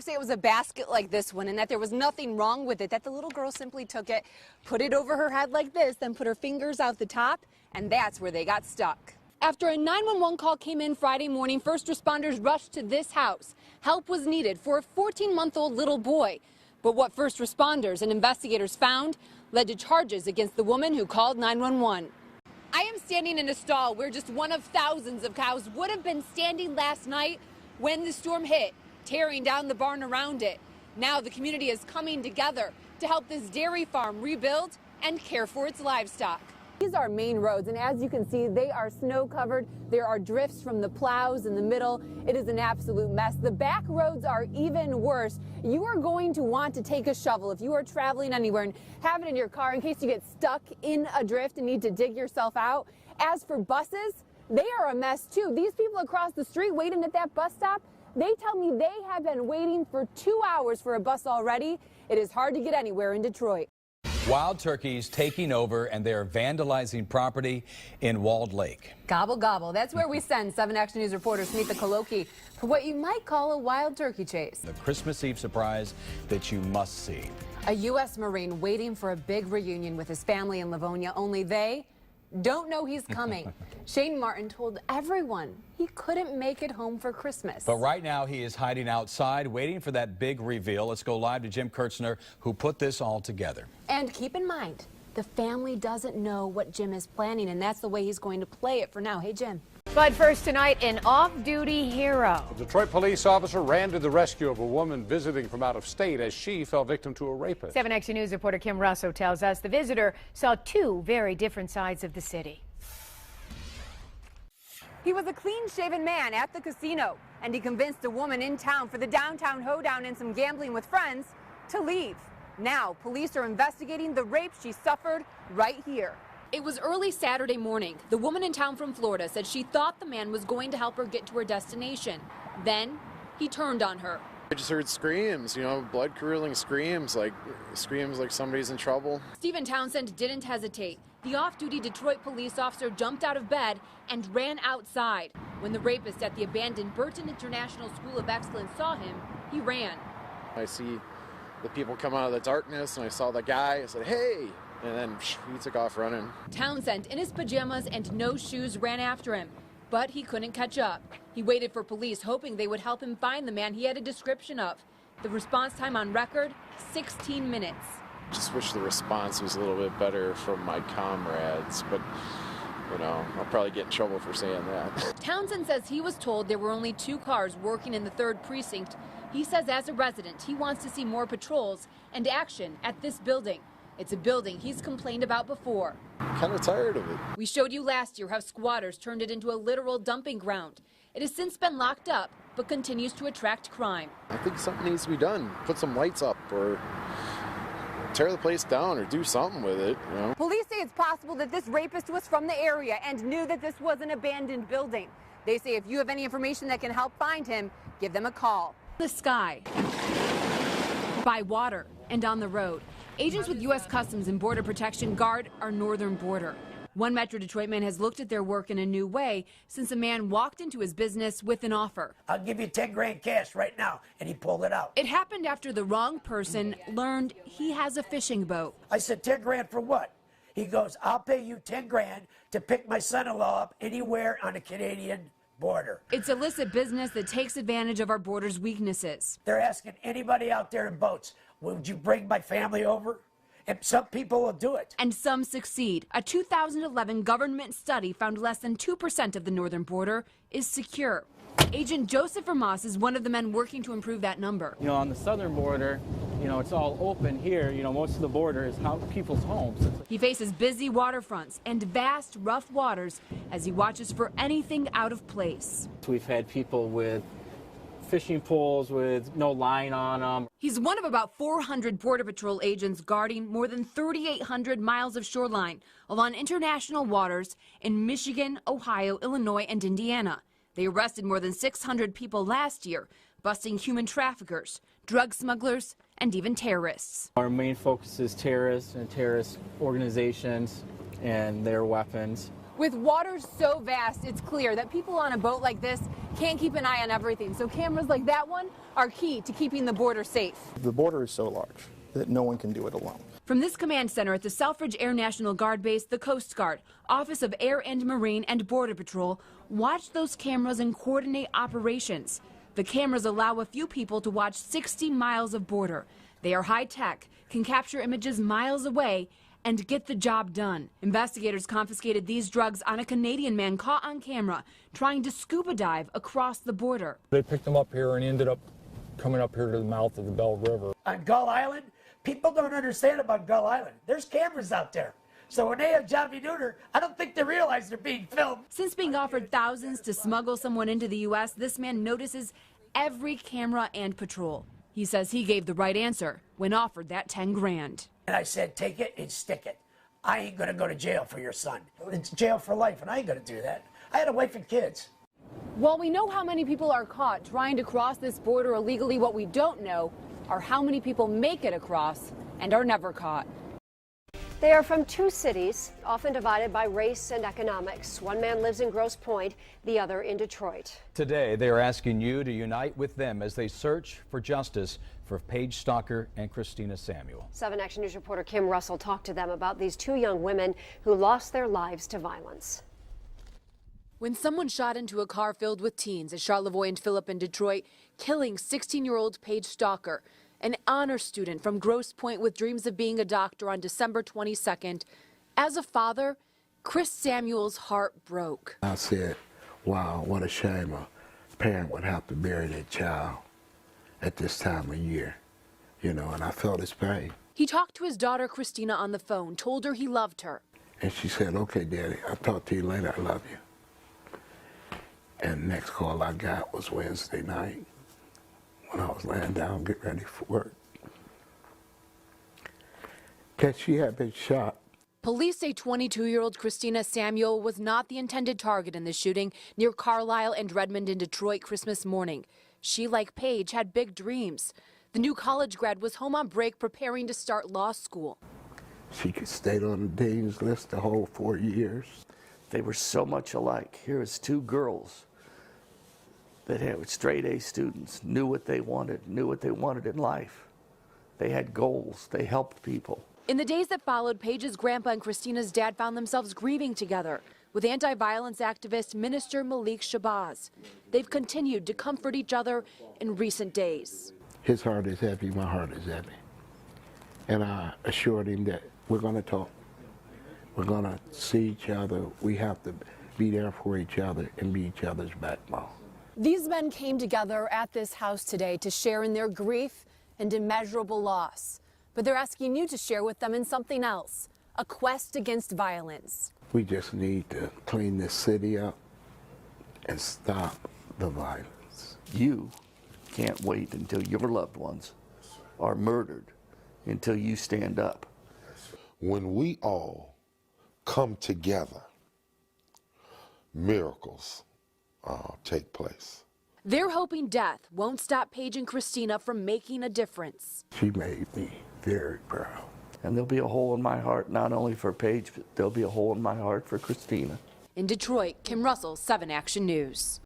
Say it was a basket like this one and that there was nothing wrong with it, that the little girl simply took it, put it over her head like this, then put her fingers out the top, and that's where they got stuck. After a 911 call came in Friday morning, first responders rushed to this house. Help was needed for a 14-month-old little boy. But what first responders and investigators found led to charges against the woman who called 911. I am standing in a stall where just one of thousands of cows would have been standing last night when the storm hit, tearing down the barn around it. Now the community is coming together to help this dairy farm rebuild and care for its livestock. These are main roads, and as you can see, they are snow covered. There are drifts from the plows in the middle. It is an absolute mess. The back roads are even worse. You are going to want to take a shovel if you are traveling anywhere and have it in your car in case you get stuck in a drift and need to dig yourself out. As for buses, they are a mess too. These people across the street waiting at that bus stop, they tell me they have been waiting for 2 hours for a bus already. It is hard to get anywhere in Detroit. Wild turkeys taking over, and they're vandalizing property in Walled Lake. Gobble, gobble. That's where we send 7 Action News reporters Smita Koloki for what you might call a wild turkey chase. The Christmas Eve surprise that you must see. A U.S. Marine waiting for a big reunion with his family in Livonia, only they don't know he's coming. Shane Martin told everyone he couldn't make it home for Christmas. But right now he is hiding outside, waiting for that big reveal. Let's go live to Jim Kurtzner, who put this all together. And keep in mind, the family doesn't know what Jim is planning, and that's the way he's going to play it for now. Hey, Jim. But first tonight, an off-duty hero. A Detroit police officer ran to the rescue of a woman visiting from out of state as she fell victim to a rapist. 7 Action News reporter Kim Russo tells us the visitor saw two very different sides of the city. He was a clean-shaven man at the casino, and he convinced a woman in town for the downtown hoedown and some gambling with friends to leave. Now, police are investigating the rape she suffered right here. It was early Saturday morning. The woman in town from Florida said she thought the man was going to help her get to her destination. Then he turned on her. I just heard screams, blood-curdling screams like somebody's in trouble. Stephen Townsend didn't hesitate. The off-duty Detroit police officer jumped out of bed and ran outside. When the rapist at the abandoned Burton International School of Excellence saw him, he ran. I see the people come out of the darkness, and I saw the guy. I said, "Hey!" And then he took off running. Townsend, in his pajamas and no shoes, ran after him, but he couldn't catch up. He waited for police, hoping they would help him find the man he had a description of. The response time on record, 16 minutes. Just wish the response was a little bit better from my comrades, but I'll probably get in trouble for saying that. Townsend says he was told there were only 2 cars working in the 3rd precinct. He says as a resident, he wants to see more patrols and action at this building. It's a building he's complained about before. I'm kind of tired of it. We showed you last year how squatters turned it into a literal dumping ground. It has since been locked up, but continues to attract crime. I think something needs to be done. Put some lights up or tear the place down or do something with it. Police say it's possible that this rapist was from the area and knew that this was an abandoned building. They say if you have any information that can help find him, give them a call. The sky, by water, and on the road. Agents with U.S. Customs and Border Protection guard our northern border. One Metro Detroit man has looked at their work in a new way since a man walked into his business with an offer. I'll give you 10 grand cash right now, and he pulled it out. It happened after the wrong person learned he has a fishing boat. I said, 10 grand for what? He goes, I'll pay you 10 grand to pick my son-in-law up anywhere on the Canadian border. It's illicit business that takes advantage of our border's weaknesses. They're asking anybody out there in boats, would you bring my family over? And some people will do it. And some succeed. A 2011 government study found less than 2% of the northern border is secure. Agent Joseph Vermas is one of the men working to improve that number. On the southern border, it's all open here. Most of the border is people's homes. He faces busy waterfronts and vast, rough waters as he watches for anything out of place. We've had people with fishing poles with no line on them. He's one of about 400 Border Patrol agents guarding more than 3,800 miles of shoreline along international waters in Michigan, Ohio, Illinois, and Indiana. They arrested more than 600 people last year, busting human traffickers, drug smugglers, and even terrorists. Our main focus is terrorists and terrorist organizations and their weapons. With waters so vast, it's clear that people on a boat like this can't keep an eye on everything. So cameras like that one are key to keeping the border safe. The border is so large that no one can do it alone. From this command center at the Selfridge Air National Guard Base, the Coast Guard, Office of Air and Marine and Border Patrol watch those cameras and coordinate operations. The cameras allow a few people to watch 60 miles of border. They are high-tech, can capture images miles away, and get the job done. Investigators confiscated these drugs on a Canadian man caught on camera trying to scuba dive across the border. They picked him up here and he ended up coming up here to the mouth of the Bell River. On Gull Island, people don't understand about Gull Island. There's cameras out there. So when they have Johnny Neuter, I don't think they realize they're being filmed. Since being offered thousands to smuggle someone into the U.S., this man notices every camera and patrol. He says he gave the right answer when offered that 10 grand. And I said, take it and stick it. I ain't gonna go to jail for your son. It's jail for life, and I ain't gonna do that. I had a wife and kids. While we know how many people are caught trying to cross this border illegally, what we don't know are how many people make it across and are never caught. They are from two cities, often divided by race and economics. One man lives in Grosse Pointe, the other in Detroit. Today, they are asking you to unite with them as they search for justice for Paige Stocker and Christina Samuel. 7 Action News reporter Kim Russell talked to them about these two young women who lost their lives to violence. When someone shot into a car filled with teens at Charlevoix and Phillip in Detroit, killing 16-year-old Paige Stocker, an honor student from Grosse Pointe with dreams of being a doctor, on December 22nd. As a father, Chris Samuel's heart broke. I said, wow, what a shame a parent would have to bury their child at this time of year, you know, and I felt his pain. He talked to his daughter Christina on the phone, told her he loved her. And she said, okay, Daddy, I'll talk to you later, I love you. And next call I got was Wednesday night when I was laying down, getting ready for work. That she had been shot. Police say 22-year-old Christina Samuel was not the intended target in the shooting near Carlisle and Redmond in Detroit Christmas morning. She, like Paige, had big dreams. The new college grad was home on break preparing to start law school. She could stay on the dean's list the whole 4 years. They were so much alike. Here is two girls that had straight A students, knew what they wanted in life. They had goals, they helped people. In the days that followed, Paige's grandpa and Christina's dad found themselves grieving together with anti-violence activist Minister Malik Shabazz. They've continued to comfort each other in recent days. His heart is heavy, my heart is heavy. And I assured him that we're gonna talk. We're gonna see each other. We have to be there for each other and be each other's backbone. These men came together at this house today to share in their grief and immeasurable loss. But they're asking you to share with them in something else, a quest against violence. We just need to clean this city up and stop the violence. You can't wait until your loved ones are murdered until you stand up. When we all come together, miracles take place. They're hoping death won't stop Paige and Christina from making a difference. She made me very proud. And there'll be a hole in my heart, not only for Paige, but there'll be a hole in my heart for Christina. In Detroit, Kim Russell, 7 Action News.